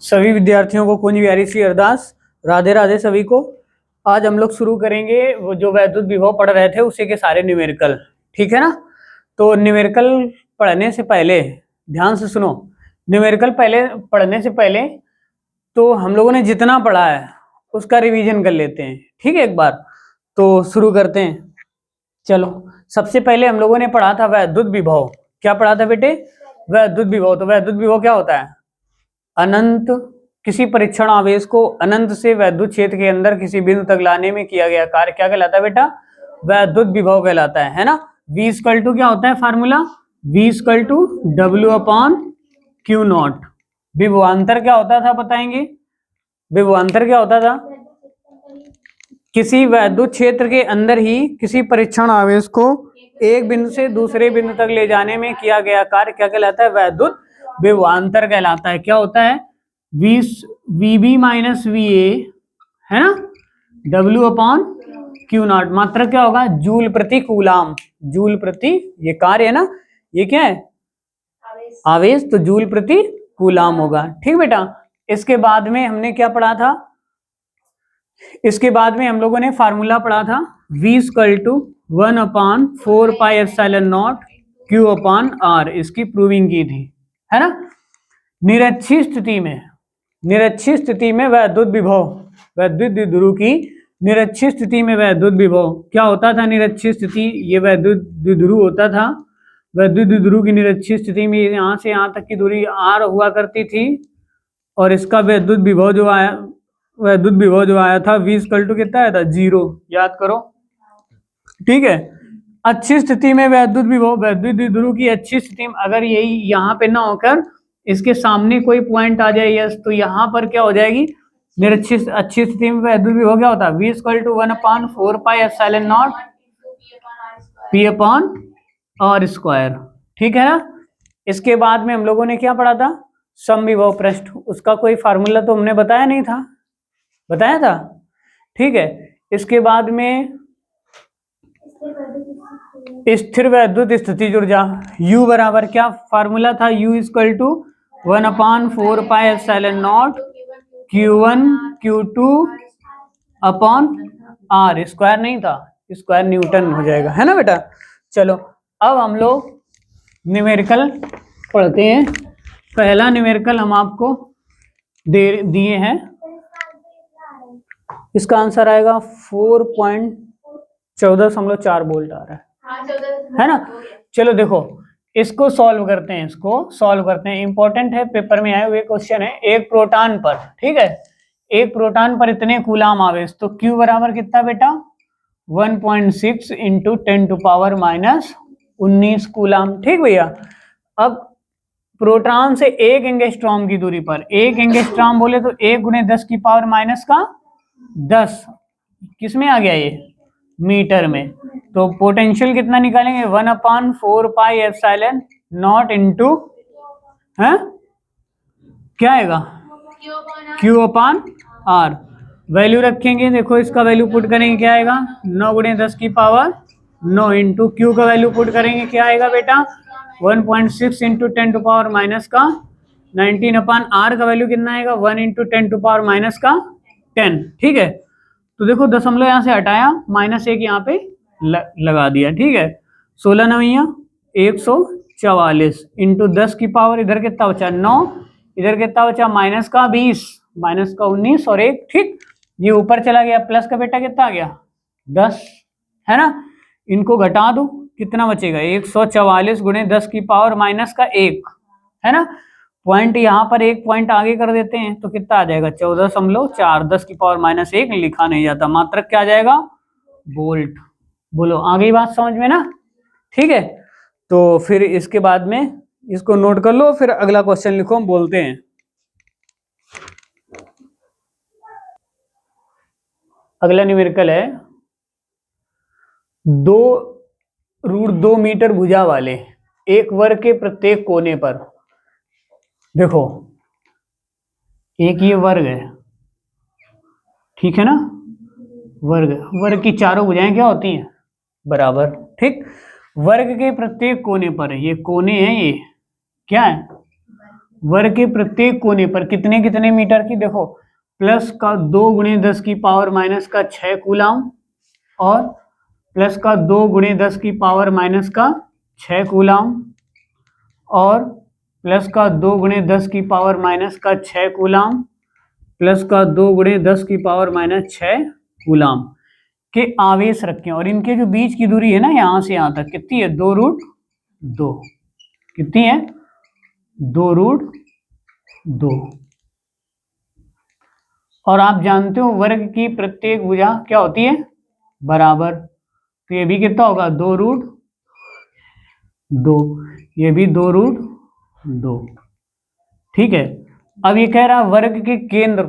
सभी विद्यार्थियों को कुंज बिहारी श्री अरदास, राधे राधे सभी को। आज हम लोग शुरू करेंगे वो जो वैद्युत विभव पढ़ रहे थे उसी के सारे न्यूमेरिकल, ठीक है ना। तो न्यूमेरिकल पढ़ने से पहले ध्यान से सुनो, न्यूमेरिकल पहले पढ़ने से पहले तो हम लोगों ने जितना पढ़ा है उसका रिवीजन कर लेते हैं, ठीक है। एक बार तो शुरू करते हैं। चलो, सबसे पहले हम लोगों ने पढ़ा था वैद्युत विभव। क्या पढ़ा था बेटे? वैद्युत विभव। तो वैद्युत विभव क्या होता है? अनंत किसी परीक्षण आवेश को अनंत से वैद्युत क्षेत्र के अंदर किसी बिंदु तक लाने में किया गया कार्य क्या कहलाता है बेटा? वैद्युत विभव कहलाता है ना। V इक्वल टू क्या होता है formula? V equal to W/Q0। विभवांतर क्या होता था बताएंगे? विभवांतर क्या होता था? किसी वैद्युत क्षेत्र के अंदर ही किसी परीक्षण आवेश को एक बिंदु से दूसरे बिंदु तक ले जाने में किया गया कार्य क्या कहलाता है? वैद्युत विभवांतर कहलाता है। क्या होता है? VB माइनस VA है ना, W/Q0। मात्रा क्या होगा? जूल प्रति कूलाम। जूल प्रति, ये कार्य है ना, ये क्या है? आवेश। तो जूल प्रति कूलाम होगा, ठीक बेटा। इसके बाद में हमने क्या पढ़ा था? इसके बाद में हम लोगों ने फार्मूला पढ़ा था V इक्वल टू 1/4πε0 Q/R। इसकी प्रूविंग की थी, है ना। निरक्षीय स्थिति में वैद्युत विभव, वैद्युत द्विध्रुव की निरक्षीय स्थिति में वैद्युत विभव क्या होता था? निरक्षीय स्थिति, ये वैद्युत द्विध्रुव होता था। वैद्युत द्विध्रुव की निरक्षीय स्थिति में यहाँ से यहाँ तक की दूरी R हुआ करती थी और इसका वैद्युत विभव जो आया था V इक्वल टू कितना आया था? 0। याद करो, ठीक है। अच्छी स्थिति में वैद्युत विभव, वैद्युत द्विध्रुव की अच्छी स्थिति में अगर यही यहाँ पे ना होकर इसके सामने कोई पॉइंट आ जाए यस, तो यहाँ पर क्या हो जाएगी? निरक्षित अच्छी स्थिति में वैद्युत विभव क्या होता है? V इक्वल टू 1/4πε0 P/R², ठीक है ना। इसके बाद में हम लोगों ने क्या पढ़ा था? समविभव पृष्ठ। उसका कोई फार्मूला तो हमने बताया नहीं था, बताया था, ठीक है। इसके बाद में स्थिर वैद्युत स्थितिज ऊर्जा U बराबर क्या फार्मूला था? U equal to 1/4πε0 Q1 Q2/R। Square नहीं था, स्क्वायर न्यूटन हो जाएगा, है ना बेटा। चलो, अब हम लोग न्यूमेरिकल पढ़ते हैं। पहला न्यूमेरिकल हम आपको दिए हैं, इसका आंसर आएगा 4.14.4 वोल्ट आ रहा है ना। चलो देखो, इसको सॉल्व करते हैं, इंपॉर्टेंट है, पेपर में आए हुए क्वेश्चन है। एक प्रोटॉन पर, ठीक है, एक प्रोटॉन पर इतने कूलाम आवेश, तो Q बराबर कितना बेटा? 1.6 इंटू 10⁻⁻19 कूलाम, ठीक भैया। अब प्रोटॉन से 1 एंगस्ट्रॉम की दूरी पर, 1 एंगस्ट्रॉम बोले तो 1 × 10⁻⁻10 किस में आ गया? ये मीटर में। तो पोटेंशियल कितना निकालेंगे? 1/4πε0 इंटू, है क्या आएगा? Q/R। वैल्यू रखेंगे, देखो इसका वैल्यू पुट करेंगे, क्या आएगा? 9 × 10⁻9 इंटू Q का वैल्यू पुट करेंगे, क्या आएगा बेटा? 1.6 इंटू 10⁻⁻19/R का वैल्यू कितना आएगा? 1 इंटू 10⁻⁻10, ठीक है। तो देखो दशमलव यहाँ से हटाया, -1 यहाँ पे लगा दिया, ठीक है। 16 9 144 इंटू 10 की पावर, इधर कितना बचा? 9, इधर कितना बचा? -20, -19 और 1, ठीक। ये ऊपर चला गया, प्लस का बेटा कितना आ गया? 10, है ना। इनको घटा दो, कितना बचेगा? 144 × 10 की पावर -1, है ना। पॉइंट यहाँ पर एक पॉइंट आगे कर देते हैं तो कितना आ जाएगा? 14.4। 10 की पावर -1 लिखा नहीं जाता, मात्रक क्या आ जाएगा? वोल्ट। बोलो, आ गई बात समझ में ना, ठीक है। तो फिर इसके बाद में इसको नोट कर लो, फिर अगला क्वेश्चन लिखो, हम बोलते हैं। अगला न्यूमेरिकल है 2√2 मीटर भुजा वाले एक वर्ग के प्रत्येक कोने पर, देखो एक ये वर्ग है, ठीक है ना, वर्ग की चारों भुजाएं क्या होती हैं? बराबर, ठीक। वर्ग के प्रत्येक कोने पर, ये कोने हैं, ये क्या है? वर्ग के प्रत्येक कोने पर कितने कितने मीटर की, देखो प्लस का 2 गुणे 10 की पावर माइनस का 6 कूलाम और प्लस का 2 गुणे 10 की पावर माइनस का 6 कूलाम और प्लस का 2 गुणे 10 की पावर माइनस का 6 कूलाम प्लस का 2 गुणे 10 की पावर माइनस 6 कूलाम के आवेश रखें और इनके जो बीच की दूरी है ना यहां से यहां तक कितनी है, 2√2। कितनी है, 2√2। और आप जानते हो वर्ग की प्रत्येक भुजा क्या होती है, बराबर। तो ये भी कितना होगा, 2√2, ये भी 2√2। ठीक है। अब ये कह रहा वर्ग के केंद्र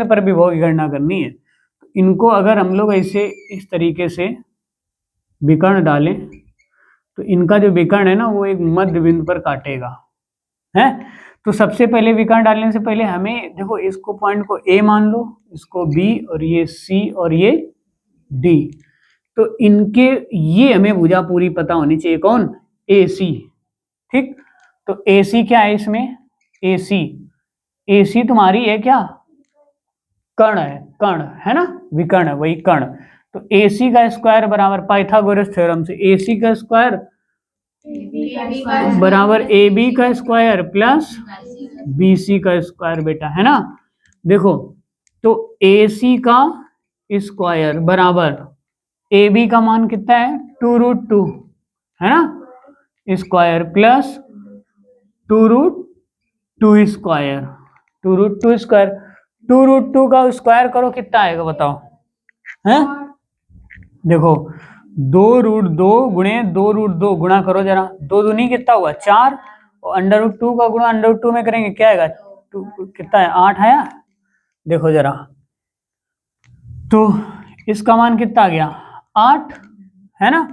पर विभव की गणना करनी है। तो इनको अगर हम लोग ऐसे इस तरीके से विकर्ण डालें तो इनका जो विकर्ण है ना वो एक मध्य बिंदु पर काटेगा, है। तो सबसे पहले विकर्ण डालने से पहले हमें देखो इसको पॉइंट को ए मान लो, इसको बी और ये सी और ये डी। तो इनके ये हमें भुजा पूरी पता होनी चाहिए, कौन, ए सी। ठीक, तो ए सी क्या है इसमें, ए सी तुम्हारी है क्या, कर्ण है ना, विकर्ण है वही कर्ण। तो ए सी का स्क्वायर बराबर पाइथागोरस थ्योरम से ए सी का स्क्वायर बराबर ए बी का स्क्वायर प्लस बी सी का स्क्वायर बेटा, है ना। देखो तो ए सी का स्क्वायर बराबर ए बी का मान कितना है, 2√2, है ना, स्क्वायर प्लस 2√2 स्क्वायर, 2√2 स्क्वायर। 2√2 का स्क्वायर करो कितना आएगा बताओ, है। देखो 2√2 गुणे 2√2 गुणा करो जरा, 2 दूनी कितना हुआ 4 और √2 का गुणा √2 में करेंगे क्या आएगा, कितना है 8 है। देखो जरा तो इसका मान कितना आ गया 8, है ना,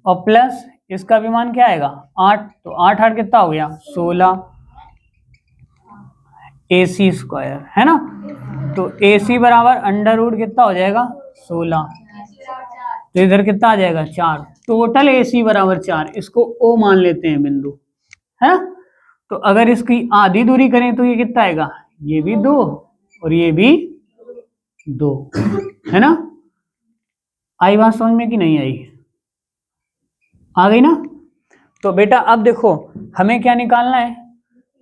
और प्लस इसका भी मान क्या आएगा 8, तो 8 8 कितना हो गया 16 AC स्क्वायर, है ना। तो AC बराबर √ कितना हो जाएगा 16, तो इधर कितना आ जाएगा 4, टोटल AC बराबर 4, इसको O मान लेते हैं बिंदु, है। तो अगर इसकी आधी दूरी करें तो ये कितना आएगा, ये भी 2 और ये भी 2, है ना। आई बात समझ में कि नहीं आई, आ गई ना। तो बेटा अब देखो हमें क्या निकालना है,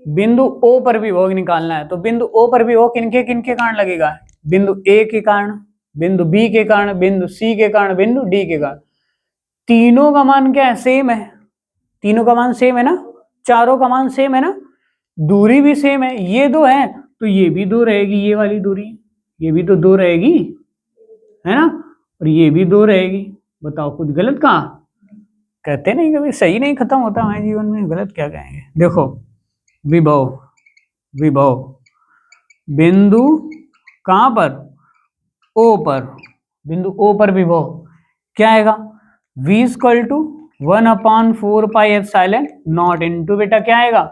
बिंदु O पर विभव निकालना है। तो बिंदु O पर विभव किनके किनके कारण लगेगा, बिंदु A के कारण, बिंदु B के कारण, बिंदु C के कारण, बिंदु D के कारण। तीनों का मान क्या है, सेम है, तीनों का मान सेम है ना, चारों का मान सेम है ना, दूरी भी सेम है, ये 2 है तो ये भी 2 रहेगी, ये वाली दूरी, ये भी तो 2 रहेगी, है ना, और ये भी 2 रहेगी। बताओ कुछ गलत कहा, कहते नहीं कभी सही नहीं खत्म होता हमारे जीवन में, गलत क्या कहेंगे। देखो विभव बिंदु कहां पर, O पर, बिंदु O पर विभव क्या आएगा, V = 1/4πε0 इंटू बेटा क्या आएगा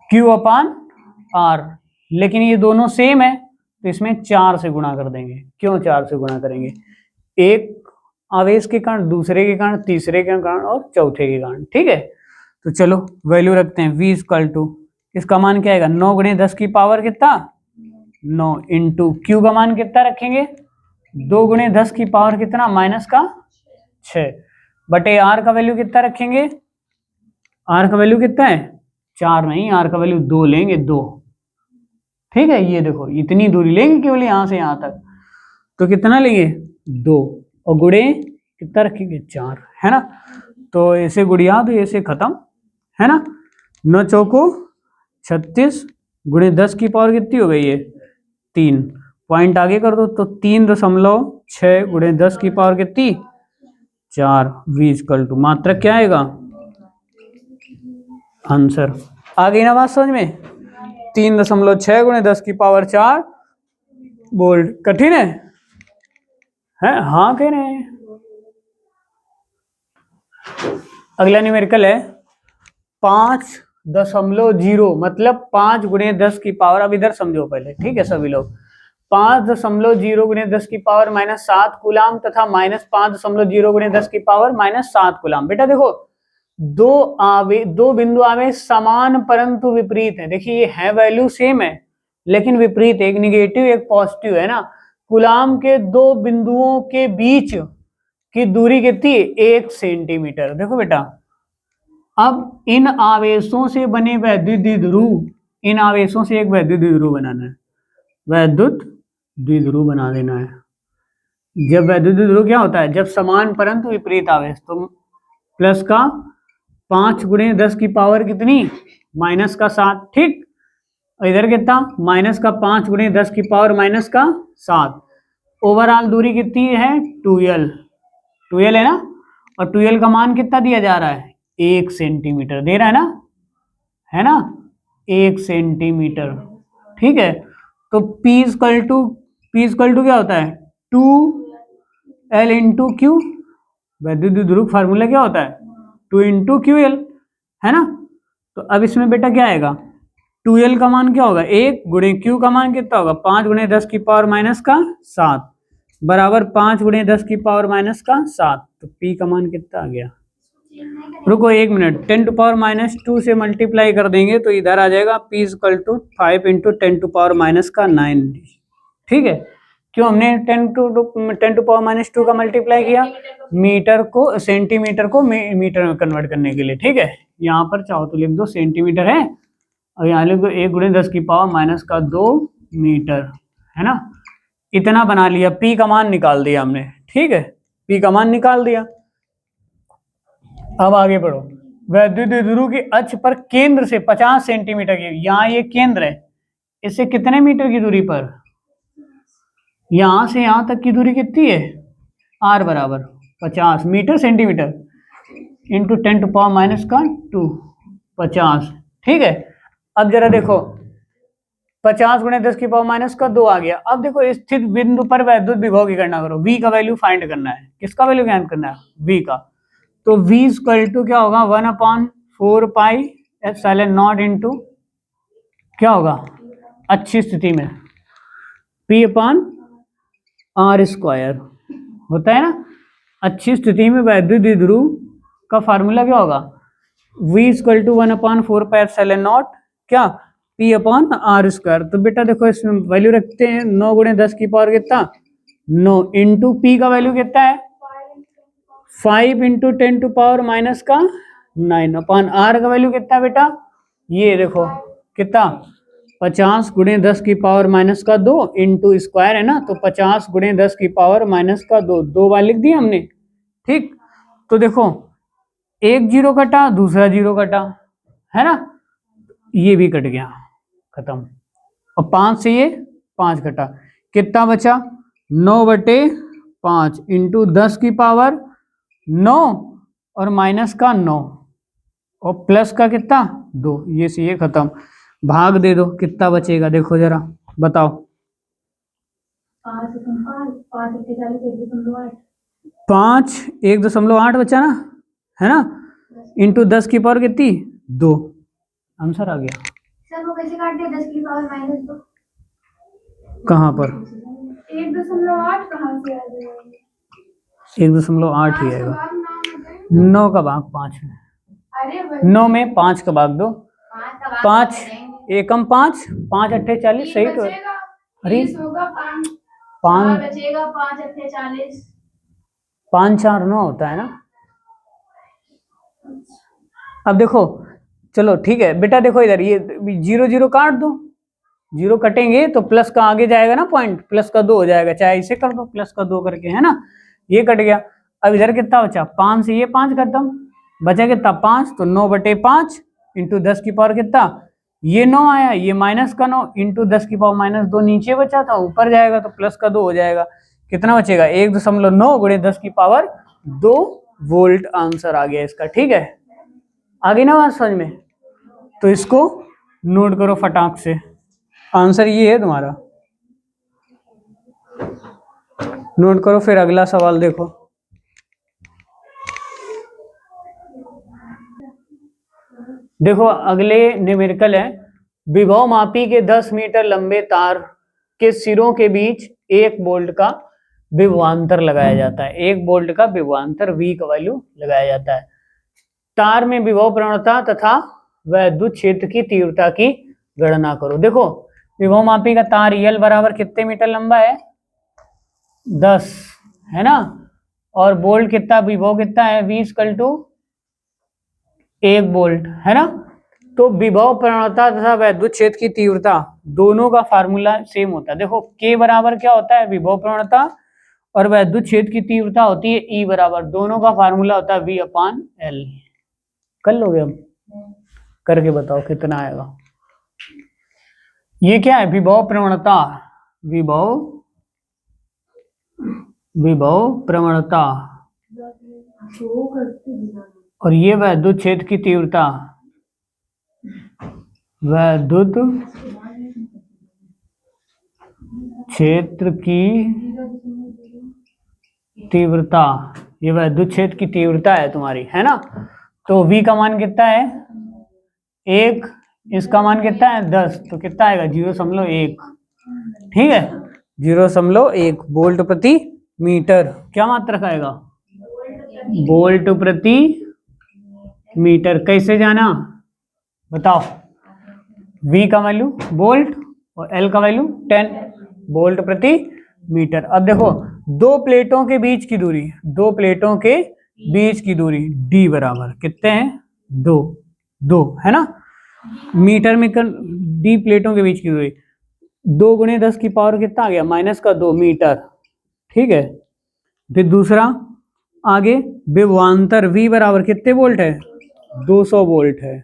Q/R। लेकिन ये दोनों सेम है तो इसमें 4 से गुणा कर देंगे। क्यों 4 से गुणा करेंगे, एक आवेश के कारण, दूसरे के कारण, तीसरे के कारण और चौथे के कारण, ठीक है। तो चलो वैल्यू रखते हैं, V = इसका मान क्या आएगा 9 गुणे 10 की पावर कितना 9 इंटू Q का मान कितना रखेंगे 2 गुणे 10 की पावर कितना -6 बटे R का वैल्यू कितना रखेंगे, R का वैल्यू कितना है 4 नहीं, R का वैल्यू 2 लेंगे, 2, ठीक है। ये देखो इतनी दूरी लेंगे केवल यहां से यहां तक, तो कितना लेंगे 2 और गुणे कितना रखेंगे 4, है ना। तो ऐसे गुड़िया तो ऐसे खत्म, है ना। 9 चौको 36 गुणे 10 की पावर कितनी हो गई है 3, पॉइंट आगे कर दो तो 3.6 गुणे 10 की पावर कितनी 4, V = मात्रक क्या आएगा आंसर। आ गई ना बात समझ में, 3.6 गुणे 10 की पावर 4 बोल्ट, कठिन है हाँ कह रहे हैं। अगला न्यूमेरिकल है 5.0 मतलब 5 गुणे 10 की पावर, अब इधर समझो पहले, ठीक है सभी लोग। 5.0 गुणे 10 की पावर -7 कूलाम तथा -5.0 गुणे 10 की पावर -7 कूलाम। बेटा देखो दो बिंदु आवेश समान परंतु विपरीत है। देखिए ये है वैल्यू सेम है लेकिन विपरीत, एक निगेटिव एक पॉजिटिव है ना। कूलाम के दो बिंदुओं के बीच की दूरी कितनी है? 1 सेंटीमीटर। देखो बेटा, अब इन आवेशों से बने वैद्युत द्विध्रुव, इन आवेशों से एक वैद्युत द्विध्रुव बनाना है, वैद्युत द्विध्रुव बना देना है। जब वैद्युत द्विध्रुव क्या होता है? जब समान परंतु विपरीत आवेश, तो प्लस का 5 गुणे 10 की पावर कितनी? माइनस का 7। ठीक, इधर कितना? माइनस का 5 गुणे 10 की पावर माइनस का 7। ओवरऑल दूरी कितनी है? 12 है ना। और 12 का मान कितना दिया जा रहा है? 1 सेंटीमीटर दे रहा है ना 1 सेंटीमीटर। ठीक है, तो P इक्वल टू क्या होता है? 2L into Q. वैद्युत द्विध्रुव फार्मूला क्या होता है? 2 इंटू क्यू एल, है ना। तो अब इसमें बेटा क्या आएगा? 2L का मान क्या होगा? 1 गुणे क्यू का मान कितना होगा? 5 गुणे 10 की पावर माइनस का 7 बराबर 5 गुणे 10 की पावर माइनस का 7। तो P का मान कितना आ गया? रुको 1 मिनट, 10 टू पावर माइनस 2 से मल्टीप्लाई कर देंगे तो इधर आ जाएगा P equal to 5 into 10 to power minus का 9। ठीक है, क्यों हमने 10 टू पावर माइनस 2 का मल्टीप्लाई किया? मीटर को सेंटीमीटर को मीटर में कन्वर्ट करने के लिए। ठीक है, यहाँ पर चाहो तो लिख दो सेंटीमीटर है और यहाँ लिख दो 1 गुणे 10 की पावर माइनस का 2 मीटर, है ना। इतना बना लिया, P का मान निकाल दिया हमने। ठीक है, P का मान निकाल दिया। अब आगे बढ़ो। वैद्युत द्विध्रुव की अक्ष पर केंद्र से 50 सेंटीमीटर की, यहाँ ये केंद्र है, इससे कितने मीटर की दूरी पर? यहां से यहां तक की दूरी कितनी है? R बराबर 50 metre centimetre into 10 to power minus का 2, 50। ठीक है, अब जरा देखो 50 गुणे 10 की पावर माइनस का 2 आ गया। अब देखो स्थित बिंदु पर वैद्युत विभव की गणना करो। V का वैल्यू फाइंड करना है। किसका वैल्यू ज्ञात करना है? V का। तो V इक्वल टू क्या होगा? 1/4 पाई एप्सिलॉन नॉट इंटू क्या होगा अच्छी स्थिति में P अपॉन R स्क्वायर होता है ना। अच्छी स्थिति में वैद्युत द्विध्रुव का फार्मूला क्या होगा? V equal to 1/4 pi epsilon naught क्या P अपॉन R स्क्वायर। तो बेटा देखो इसमें वैल्यू रखते हैं, 9 गुणे 10 की पावर कितना? 9 इंटू P का वैल्यू कितना है? 5 इंटू 10 टू पावर माइनस का 9 अपॉन R का वैल्यू कितना है बेटा? ये देखो कितना? 50 गुणे 10 की पावर माइनस का 2 इंटू स्क्वायर है ना, तो 50 गुणे 10 की पावर माइनस का 2 2 बार लिख दिया हमने। ठीक, तो देखो एक जीरो कटा, दूसरा जीरो कटा, है ना, ये भी कट गया, खत्म। और 5 से ये 5 कटा, कितना बचा? 9/5 इंटू 10 की पावर 9 और माइनस का 9 और प्लस का कितना? 2। ये से ये खत्म। भाग दे दो, कितना बचेगा देखो जरा, बताओ। 5 1.8 बचा ना, है ना, इंटू 10 की पावर कितनी? 2। आंसर आ गया। सर वो कैसे काट दिया? 10 की पावर माइनस 2 कहाँ पर? 1.8 कहाँ से आ जाएगा? 1.8 ही आएगा। 9 का भाग 5 में, अरे 9 में 5 का भाग दो, 5 एकम 5 5 अट्ठे 40 सही तो है। अरे 5 बचेगा 5 अट्ठे 40, 5 4 9 होता है ना। अब देखो चलो ठीक है बेटा, देखो इधर ये 0 0 काट दो, 0 कटेंगे तो प्लस का आगे जाएगा ना पॉइंट, प्लस का 2 हो जाएगा, चाहे इसे कर दो प्लस का 2 करके, है ना। ये कट गया। अब इधर कितना बचा? 5 से ये 5 खत्म, बचा कितना? 5। तो 9/5 इंटू 10 की पावर कितना? ये 9 आया, ये माइनस का 9 इंटू 10 की पावर माइनस 2 नीचे बचा था, ऊपर जाएगा तो प्लस का 2 हो जाएगा। कितना बचेगा? 1.9 गुणे 10 की पावर 2 वोल्ट आंसर आ गया इसका। ठीक है, आगे ना बात समझ में? तो इसको नोट करो फटाक से, आंसर ये है तुम्हारा, नोट करो। फिर अगला सवाल देखो। देखो अगले न्यूमेरिकल है, विभव मापी के 10 मीटर लंबे तार के सिरों के बीच 1 वोल्ट का विभवांतर लगाया जाता है। 1 वोल्ट का विभवांतर V का वैल्यू लगाया जाता है। तार में विभव प्रवणता तथा वैद्युत क्षेत्र की तीव्रता की गणना करो। देखो विभव मापी का तार यल बराबर कितने मीटर लंबा है, 10 है ना, और वोल्ट कितना, विभव कितना है, V इक्वल टू 1 वोल्ट है ना। तो विभव प्रवणता तथा वैद्युत क्षेत्र की तीव्रता दोनों का फार्मूला सेम होता है। देखो K बराबर क्या होता है, विभव प्रवणता, और वैद्युत क्षेत्र की तीव्रता होती है E बराबर, दोनों का फार्मूला होता है V/L। कर लोगे, अब करके बताओ कितना आएगा। ये क्या है, विभव प्रवणता, विभव प्रवणता, और ये वैद्युत क्षेत्र की तीव्रता, वैद्युत क्षेत्र की तीव्रता, ये वैद्युत क्षेत्र की तीव्रता है तुम्हारी, है ना। तो V का मान कितना है 1, इसका मान कितना है 10, तो कितना आएगा 0.1, ठीक है 0.1 वोल्ट प्रति मीटर। क्या मात्रक आएगा, वोल्ट प्रति मीटर। कैसे जाना बताओ, V का वैल्यू वोल्ट और L का वैल्यू 10 वोल्ट प्रति मीटर। अब देखो दो प्लेटों के बीच की दूरी, दो प्लेटों के बीच की दूरी D बराबर कितने हैं, 2 है ना, मीटर में कर D प्लेटों के बीच की दूरी 2 गुणे 10 की पावर कितना आ गया, -2 मीटर, ठीक है। फिर दूसरा आगे विभवांतर V बराबर कितने वोल्ट है, 200 वोल्ट है,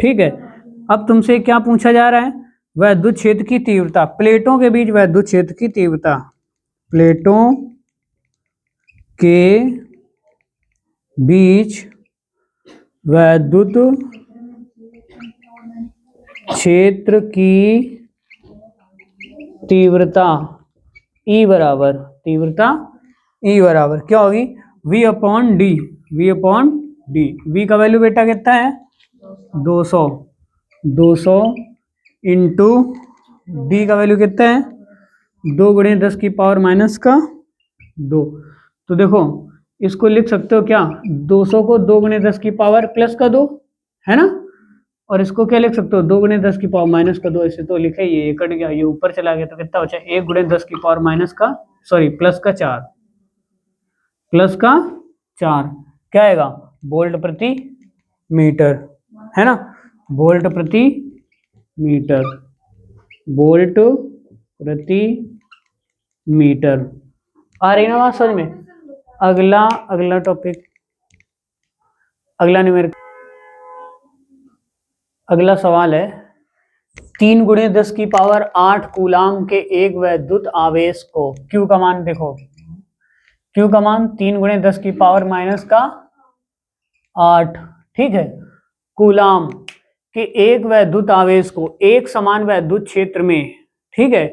ठीक है। अब तुमसे क्या पूछा जा रहा है, वैद्युत क्षेत्र की तीव्रता, प्लेटों के बीच वैद्युत क्षेत्र की तीव्रता, प्लेटों के बीच वैद्युत क्षेत्र की तीव्रता E बराबर, तीव्रता E बराबर क्या होगी, V/D, V/D। V का वैल्यू बेटा कितना है 200 इंटू D का वैल्यू कितना है 2 गुणे 10 की पावर -2। तो देखो इसको लिख सकते हो क्या, 200 को 2 गुणे 10 की पावर +2 है ना, और इसको क्या लिख सकते हो 2 गुणे 10 की पावर -2। ऐसे तो लिखा ही, ये कट गया, ये ऊपर चला गया, तो कितना बचा 1 गुणे 10 की पावर +4 क्या आएगा, वोल्ट प्रति मीटर, है ना, वोल्ट प्रति मीटर, वोल्ट प्रति मीटर। आ रही ना बात समझ में। अगला टॉपिक, अगला सवाल है, 3 गुणे 10 की पावर 8 कूलाम के एक वैद्युत आवेश को, Q का मान देखो, Q का मान 3 गुणे 10 की पावर -8, ठीक है, कूलाम के एक वैद्युत आवेश को एक समान वैद्युत क्षेत्र में, ठीक है,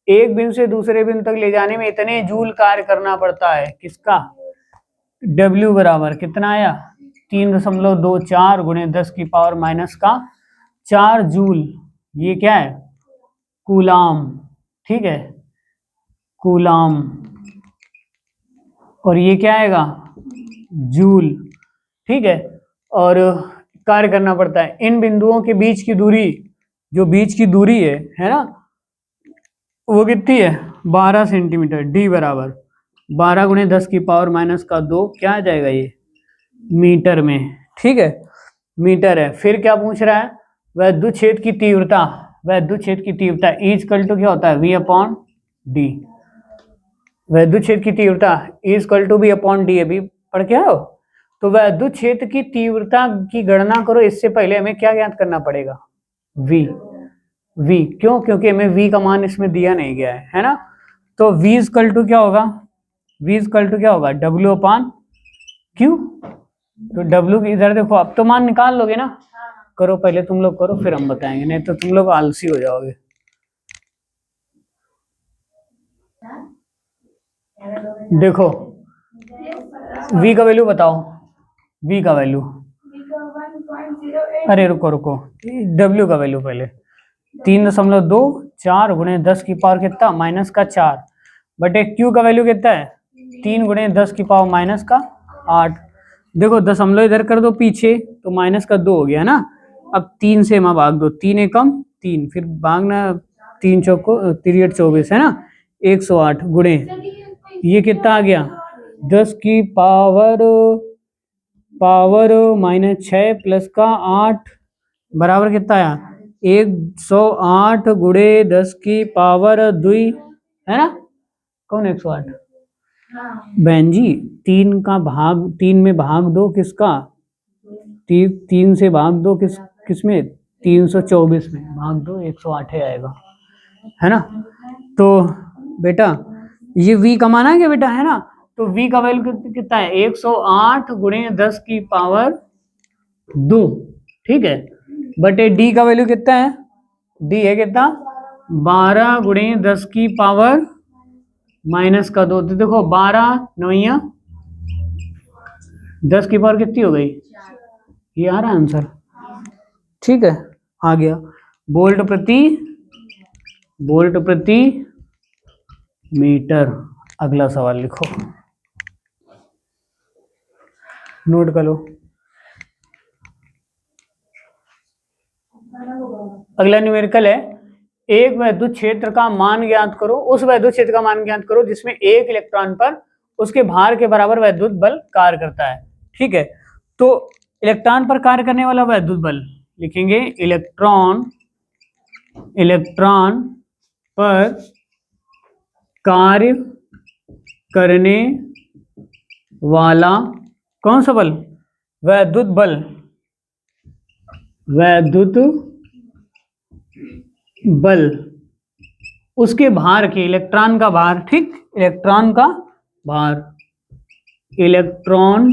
एक बिंदु से दूसरे बिंदु तक ले जाने में इतने जूल कार्य करना पड़ता है, किसका, W बराबर कितना आया 3.24 गुणे 10 की पावर -4 जूल। ये क्या है, कूलाम, ठीक है, कूलाम, और ये क्या आएगा जूल, ठीक है, और कार्य करना पड़ता है। इन बिंदुओं के बीच की दूरी, जो बीच की दूरी है ना, वो कितनी है 12 सेंटीमीटर। D बराबर 12 गुणे 10 की पावर -2 क्या आ जाएगा ये मीटर में, ठीक है, मीटर है। फिर क्या पूछ रहा है, वैद्युत क्षेत्र की तीव्रता, वैद्युत क्षेत्र की तीव्रता E इक्वल टू क्या होता है V/D, वैद्युत क्षेत्र की तीव्रता E इक्वल टू V/D, अभी पढ़ के आओ। तो वैद्युत क्षेत्र की तीव्रता की गणना करो, इससे पहले हमें क्या ज्ञात करना पड़ेगा, V क्यों, क्योंकि हमें V का मान इसमें दिया नहीं गया है ना। तो V इक्वल टू क्या होगा, W/Q, तो W इधर देखो, अब तो मान निकाल लोगे ना, करो पहले तुम लोग करो, फिर हम बताएंगे, नहीं तो तुम लोग आलसी हो जाओगे। देखो V का वैल्यू बताओ, V का वैल्यू, अरे रुको W का वैल्यू पहले 3.24 गुणे 10 की पावर कितना -4 बटे Q का वैल्यू कितना है 3 गुणे 10 की पावर -8। देखो दशमलव इधर कर दो पीछे तो माइनस का 2 हो गया ना। अब 3 से माँ भाग दो, 3 एकम 3, फिर भागना 3 चौको 3 8 24 है ना, 108 गुणे ये कितना आ गया 10 की पावर -6 प्लस का 8 बराबर कितना आया 108 गुणे 10 की पावर 2 है ना। कौन 108 बहन जी, 3 में भाग दो किसका, 3 से भाग दो किसमें 324 में भाग दो 108 आएगा है ना। तो बेटा ये v कमाना है क्या बेटा, है ना। तो v का वैल्यू कितना है 108 गुणे 10 की पावर 2, ठीक है, बटे d का वैल्यू कितना है, d है कितना 12 गुणे 10 की पावर माइनस का 2। तो देखो 12 9 10 की पावर कितनी हो गई, ये आ रहा है आंसर, ठीक है आ गया। वोल्ट प्रति मीटर। अगला सवाल लिखो, नोट कर लो। अगला न्यूमेरिकल है, एक वैद्युत क्षेत्र का मान ज्ञात करो, उस वैद्युत क्षेत्र का मान ज्ञात करो जिसमें एक इलेक्ट्रॉन पर उसके भार के बराबर वैद्युत बल कार्य करता है, ठीक है। तो इलेक्ट्रॉन पर कार्य करने वाला वैद्युत बल लिखेंगे, इलेक्ट्रॉन पर कार्य करने वाला कौन सा बल, वैद्युत बल, वैद्युत बल उसके भार के, इलेक्ट्रॉन का भार, ठीक, इलेक्ट्रॉन का भार, इलेक्ट्रॉन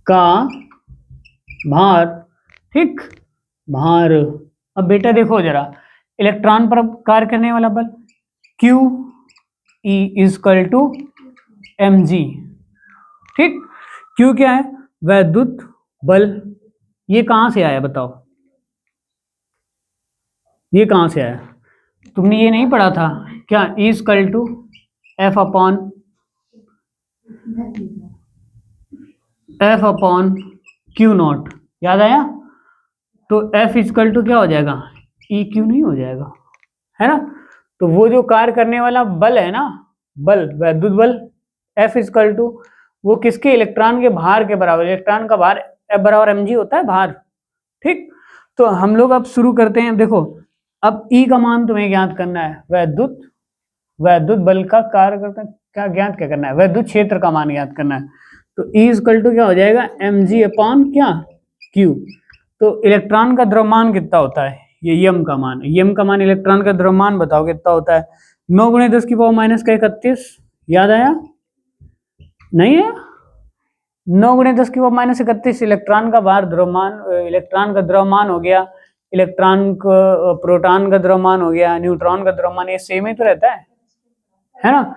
का भार, ठीक, भार। अब बेटा देखो जरा, इलेक्ट्रॉन पर कार्य करने वाला बल Q E equal to mg, ठीक। Q क्या है, वैद्युत बल। ये कहां से आया बताओ, ये कहां से आया, तुमने ये नहीं पढ़ा था क्या, E equal to F upon Q naught, याद आया। तो F इजकल टू क्या हो जाएगा, EQ नहीं हो जाएगा, है ना। तो वो जो कार्य करने वाला बल है ना, बल, वैद्युत बल, F इजकल टू वो किसके, इलेक्ट्रॉन के भार के बराबर, इलेक्ट्रॉन का भार F बराबर mg होता है भार, ठीक। तो हम लोग अब शुरू करते हैं, देखो अब E का मान तुम्हें ज्ञात करना है, वैद्युत बल का कार्य करता है, क्या ज्ञात क्या करना है, वैद्युत क्षेत्र का मान ज्ञात करना है। तो E इजकल टू क्या हो जाएगा mg अपॉन क्या Q। तो इलेक्ट्रॉन का द्रव्यमान कितना होता है, ये यम का मान, यम का मान इलेक्ट्रॉन का द्रव्यमान बताओ कितना होता है, 9 गुणे 10 की पावर माइनस का 31, याद आया नहीं है, 9 गुणे 10 की पावर माइनस 31 इलेक्ट्रॉन का भार, द्रव्यमान, इलेक्ट्रॉन का द्रव्यमान हो गया, इलेक्ट्रॉन का, प्रोटॉन का द्रव्यमान हो गया, न्यूट्रॉन का द्रव्यमान, ये सेम ही तो रहता है ना।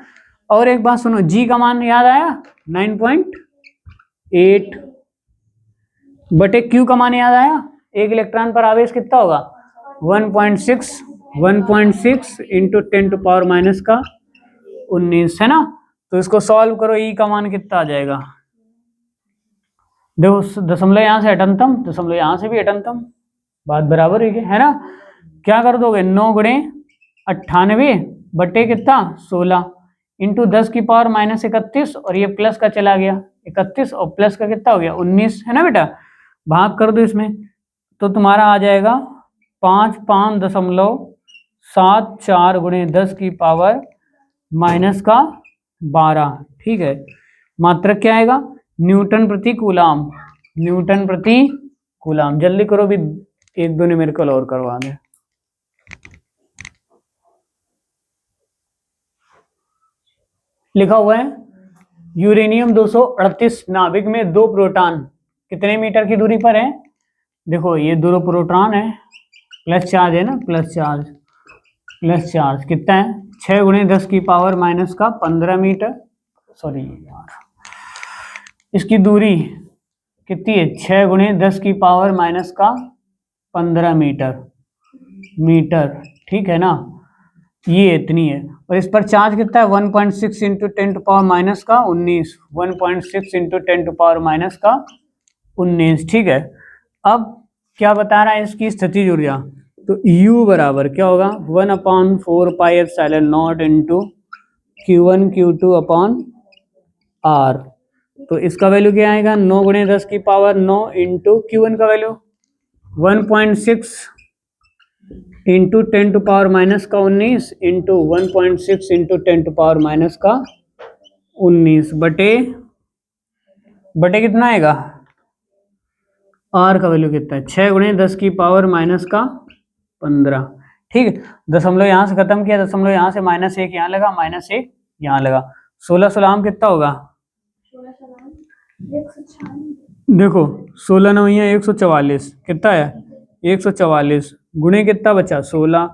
और एक बात सुनो, जी का मान याद आया 9.8 बटे क्यू का मान याद आया, एक इलेक्ट्रॉन पर आवेश कितना होगा 1.6 इंटू 10 टू पावर माइनस का 19, है ना। तो इसको सॉल्व करो, ई का मान कितना आ जाएगा, देखो दशमलव यहाँ से हटनतम, दशमलव यहाँ से भी हटनतम, बात बराबर है ना। क्या कर दोगे 9 गुणे 98 बटे कितना 16 इंटू 10 की पावर माइनस 31, और ये प्लस का चला गया 31 और प्लस का कितना हो गया 19, है ना बेटा। भाग कर दो इसमें, तो तुम्हारा आ जाएगा 5.74 गुणे 10 की पावर माइनस का 12, ठीक है। मात्रक क्या आएगा, न्यूटन प्रति कूलाम, न्यूटन प्रति कूलाम। जल्दी करो भी, एक दो न्यूमेरिकल और करवा दे। लिखा हुआ है यूरेनियम 238 नाभिक में 2 प्रोटॉन कितने मीटर की दूरी पर है, देखो ये 2 प्रोटॉन है, प्लस चार्ज है ना, प्लस चार्ज कितना है 6 गुणे 10 की पावर माइनस का 15 मीटर, सॉरी यार, इसकी दूरी कितनी है 6 गुणे 10 की पावर माइनस का 15 मीटर, ठीक है ना। ये इतनी है, और इस पर चार्ज कितना है 1.6 इंटू 10 टू पावर माइनस का 19, 1.6 इंटू 10 टू पावर माइनस का 19, ठीक है। अब क्या बता रहा है इसकी स्थितिज ऊर्जा, तो U बराबर क्या होगा 1/4 pi epsilon not into Q1 Q2 upon R। तो इसका वैल्यू क्या आएगा 9 गुणे 10 की पावर 9 इंटू Q1 का value 1.6 into 10 to power minus का 19 into 1.6 into 10 to power minus का 19 बटे कितना आएगा आर का वैल्यू कितना है 6 गुणे 10 की पावर माइनस का 15, ठीक है। दशमलव यहाँ से खत्म किया, दशमलव यहाँ से -1 यहाँ लगा, -1 यहाँ लगा, 16 में कितना होगा 196 देखो 16 9 144 कितना है 144 गुणे कितना बचा 16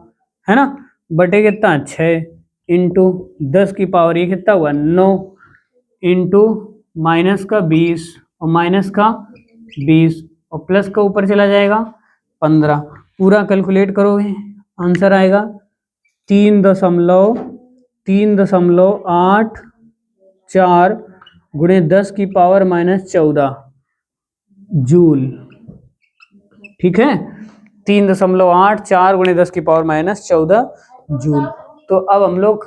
है ना, बटे कितना 6 इंटू 10 की पावर ये कितना हुआ 9 इंटू माइनस का 20 और माइनस का 20 और प्लस का ऊपर चला जाएगा 15, पूरा कैलकुलेट करोगे आंसर आएगा 3.84 गुणे 10 की पावर -14 जूल, ठीक है। 3.84 गुणे 10 की पावर -14 जूल। तो अब हम लोग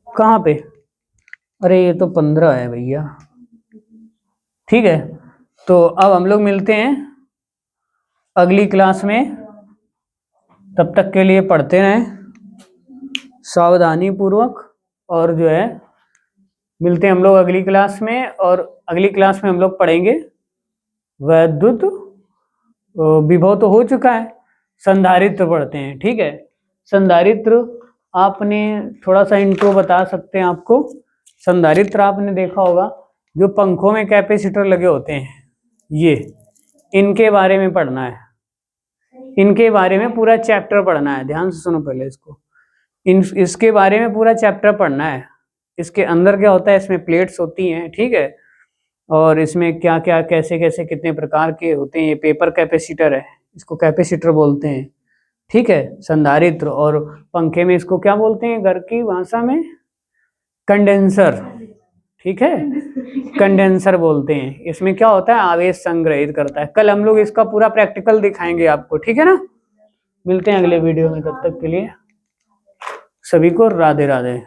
कहाँ पे, अरे ये तो 15 है भैया, ठीक है। तो अब हम लोग मिलते हैं अगली क्लास में, तब तक के लिए पढ़ते रहें सावधानी पूर्वक, और जो है मिलते हैं हम लोग अगली क्लास में। और अगली क्लास में हम लोग पढ़ेंगे वैद्युत विभव तो हो चुका है, संधारित्र पढ़ते हैं, ठीक है। संधारित्र आपने थोड़ा सा इंट्रो बता सकते हैं आपको, संधारित्र आपने देखा होगा जो पंखों में कैपेसिटर लगे होते हैं, ये इनके बारे में पढ़ना है, इनके बारे में पूरा चैप्टर पढ़ना है, ध्यान से सुनो पहले इसको, इसके बारे में पूरा चैप्टर पढ़ना है। इसके अंदर क्या होता है, इसमें प्लेट्स होती हैं, ठीक है, और इसमें क्या क्या कैसे कैसे कितने प्रकार के होते हैं, ये पेपर कैपेसिटर है, इसको कैपेसिटर बोलते हैं, ठीक है, संधारित्र। और पंखे में इसको क्या बोलते हैं घर की भाषा में, कंडेंसर, ठीक है, कंडेंसर बोलते हैं। इसमें क्या होता है आवेश संग्रहित करता है। कल हम लोग इसका पूरा प्रैक्टिकल दिखाएंगे आपको, ठीक है ना। मिलते हैं अगले वीडियो में, तब तक के लिए सभी को राधे राधे।